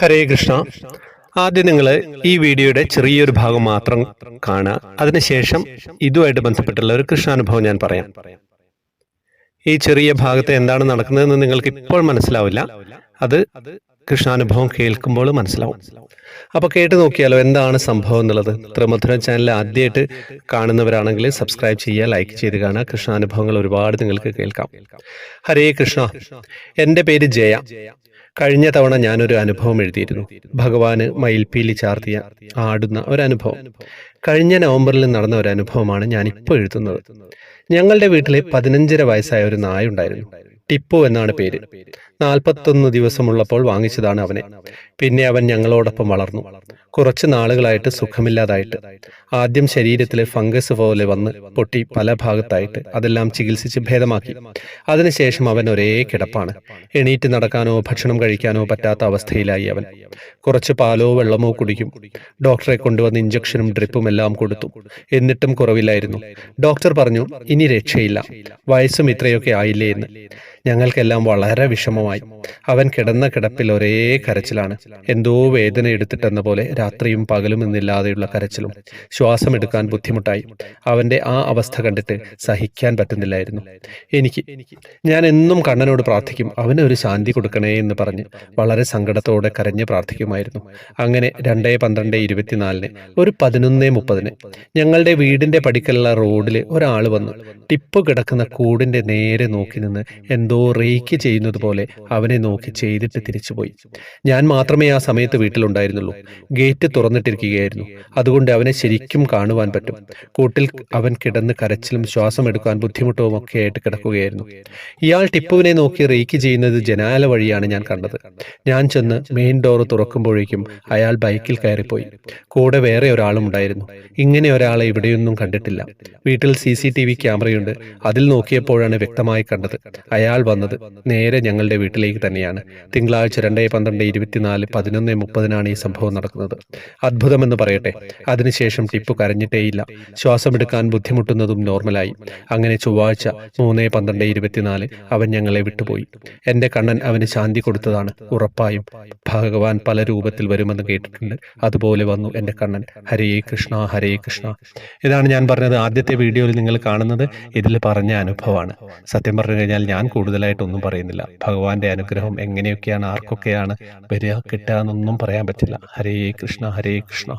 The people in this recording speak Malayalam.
ഹരേ കൃഷ്ണ. ആദ്യം നിങ്ങൾ ഈ വീഡിയോയുടെ ചെറിയൊരു ഭാഗം മാത്രം കാണുക. അതിനുശേഷം ഇതുമായിട്ട് ബന്ധപ്പെട്ടുള്ള ഒരു കൃഷ്ണാനുഭവം ഞാൻ പറയാം. ഈ ചെറിയ ഭാഗത്ത് എന്താണ് നടക്കുന്നതെന്ന് നിങ്ങൾക്ക് ഇപ്പോൾ മനസ്സിലാവില്ല. അത് കൃഷ്ണാനുഭവം കേൾക്കുമ്പോൾ മനസ്സിലാവും. അപ്പോൾ കേട്ട് നോക്കിയാലോ എന്താണ് സംഭവം എന്നുള്ളത്. ത്രിമധുരം ചാനൽ ആദ്യമായിട്ട് കാണുന്നവരാണെങ്കിൽ സബ്സ്ക്രൈബ് ചെയ്യുക, ലൈക്ക് ചെയ്ത് കാണുക. കൃഷ്ണാനുഭവങ്ങൾ ഒരുപാട് നിങ്ങൾക്ക് കേൾക്കാം. ഹരേ കൃഷ്ണ. എൻ്റെ പേര് ജയ. കഴിഞ്ഞ തവണ ഞാനൊരു അനുഭവം എഴുതിയിരുന്നു. ഭഗവാന് മയിൽപ്പീലി ചാർത്തിയ ആടുന്ന ഒരനുഭവം. കഴിഞ്ഞ നവംബറിൽ നടന്ന ഒരു അനുഭവമാണ് ഞാനിപ്പോൾ എഴുതുന്നത്. ഞങ്ങളുടെ വീട്ടിൽ 15.5 വയസ്സായ ഒരു നായ ഉണ്ടായിരുന്നു. ടിപ്പു എന്നാണ് പേര്. 41 ദിവസമുള്ളപ്പോൾ വാങ്ങിച്ചതാണ് അവനെ. പിന്നെ അവൻ ഞങ്ങളോടൊപ്പം വളർന്നു. കുറച്ച് നാളുകളായിട്ട് സുഖമില്ലാതായിട്ട്. ആദ്യം ശരീരത്തിലെ ഫംഗസ് പോലെ വന്ന് പൊട്ടി പല ഭാഗത്തായിട്ട് അതെല്ലാം ചികിത്സിച്ച് ഭേദമാക്കി. അതിനുശേഷം അവൻ ഒരേ കിടപ്പാണ്. എണീറ്റ് നടക്കാനോ ഭക്ഷണം കഴിക്കാനോ പറ്റാത്ത അവസ്ഥയിലായി അവൻ. കുറച്ച് പാലോ വെള്ളമോ കുടിക്കും. ഡോക്ടറെ കൊണ്ടുവന്ന് ഇഞ്ചക്ഷനും ഡ്രിപ്പും എല്ലാം കൊടുത്തു. എന്നിട്ടും കുറവില്ലായിരുന്നു. ഡോക്ടർ പറഞ്ഞു, ഇനി രക്ഷയില്ല, വയസ്സും ഇത്രയൊക്കെ ആയില്ലേ എന്ന്. ഞങ്ങൾക്കെല്ലാം വളരെ വിഷമമായി. അവൻ കിടന്ന കിടപ്പിൽ ഒരേ കരച്ചിലാണ്. എന്തോ വേദന എടുത്തിട്ടെന്ന പോലെ രാത്രിയും പകലും എന്നില്ലാതെയുള്ള കരച്ചിലും. ശ്വാസം എടുക്കാൻ ബുദ്ധിമുട്ടായി. അവൻ്റെ ആ അവസ്ഥ കണ്ടിട്ട് സഹിക്കാൻ പറ്റുന്നില്ലായിരുന്നു എനിക്ക്. ഞാൻ എന്നും കണ്ണനോട് പ്രാർത്ഥിക്കും, അവന് ഒരു ശാന്തി കൊടുക്കണേ എന്ന് പറഞ്ഞ് വളരെ സങ്കടത്തോടെ കരഞ്ഞ് പ്രാർത്ഥിക്കുമായിരുന്നു. അങ്ങനെ 2/12/24 ഒരു 11:30 ഞങ്ങളുടെ വീടിന്റെ പടിക്കലുള്ള റോഡിൽ ഒരാൾ വന്നു. ടിപ്പ് കിടക്കുന്ന കൂടിന്റെ നേരെ നോക്കി നിന്ന് എന്തോ റേക്ക് ചെയ്യുന്നത് പോലെ അവനെ നോക്കി ചെയ്തിട്ട് തിരിച്ചുപോയി. ഞാൻ മാത്രമേ ആ സമയത്ത് വീട്ടിലുണ്ടായിരുന്നുള്ളൂ. ഗേറ്റ് തുറന്നിട്ടിരിക്കുകയായിരുന്നു. അതുകൊണ്ട് അവനെ ശരിക്കും കാണുവാൻ പറ്റും. കൂട്ടിൽ അവൻ കിടന്ന് കരച്ചിലും ശ്വാസം എടുക്കാൻ ബുദ്ധിമുട്ടും ഒക്കെ ആയിട്ട് കിടക്കുകയായിരുന്നു. ഇയാൾ ടിപ്പുവിനെ നോക്കി റേക്ക് ചെയ്യുന്നത് ജനാല വഴിയാണ് ഞാൻ കണ്ടത്. ഞാൻ ചെന്ന് മെയിൻ ഡോർ തുറക്കുമ്പോഴേക്കും അയാൾ ബൈക്കിൽ കയറിപ്പോയി. കൂടെ വേറെ ഒരാളും ഉണ്ടായിരുന്നു. ഇങ്ങനെ ഒരാളെ ഇവിടെയൊന്നും കണ്ടിട്ടില്ല. വീട്ടിൽ CCTV ക്യാമറയുണ്ട്. അതിൽ നോക്കിയപ്പോഴാണ് വ്യക്തമായി കണ്ടത്. അയാൾ വന്നത് നേരെ ഞങ്ങളുടെ വീട്ടിലേക്ക് തന്നെയാണ്. തിങ്കളാഴ്ച 2/12/24 11:30 ഈ സംഭവം നടക്കുന്നത്. അത്ഭുതമെന്ന് പറയട്ടെ. അതിനുശേഷം ടിപ്പു കരഞ്ഞിട്ടേയില്ല. ശ്വാസമെടുക്കാൻ ബുദ്ധിമുട്ടുന്നതും നോർമലായി. അങ്ങനെ ചൊവ്വാഴ്ച 3/12/24 അവൻ ഞങ്ങളെ വിട്ടുപോയി. എൻ്റെ കണ്ണൻ അവന് ശാന്തി കൊടുത്തതാണ്. ഉറപ്പായും ഭഗവാൻ പല രൂപത്തിൽ വരുമെന്ന് കേട്ടിട്ടുണ്ട്. അതുപോലെ വന്നു എൻ്റെ കണ്ണൻ. ഹരേ കൃഷ്ണ, ഹരേ കൃഷ്ണ. ഇതാണ് ഞാൻ പറഞ്ഞത്. ആദ്യത്തെ വീഡിയോയിൽ നിങ്ങൾ കാണുന്നത് ഇതിൽ പറഞ്ഞ അനുഭവമാണ്. സത്യം പറഞ്ഞു കഴിഞ്ഞാൽ ഞാൻ കൂടുതലായിട്ടൊന്നും പറയുന്നില്ല. ഭഗവാന്റെ അനുഗ്രഹം എങ്ങനെയൊക്കെയാണ്, ആർക്കൊക്കെയാണ് വരിക കിട്ടുക എന്നൊന്നും പറയാൻ പറ്റില്ല. ഹരേ കൃഷ്ണ, ഹരേ കൃഷ്ണ.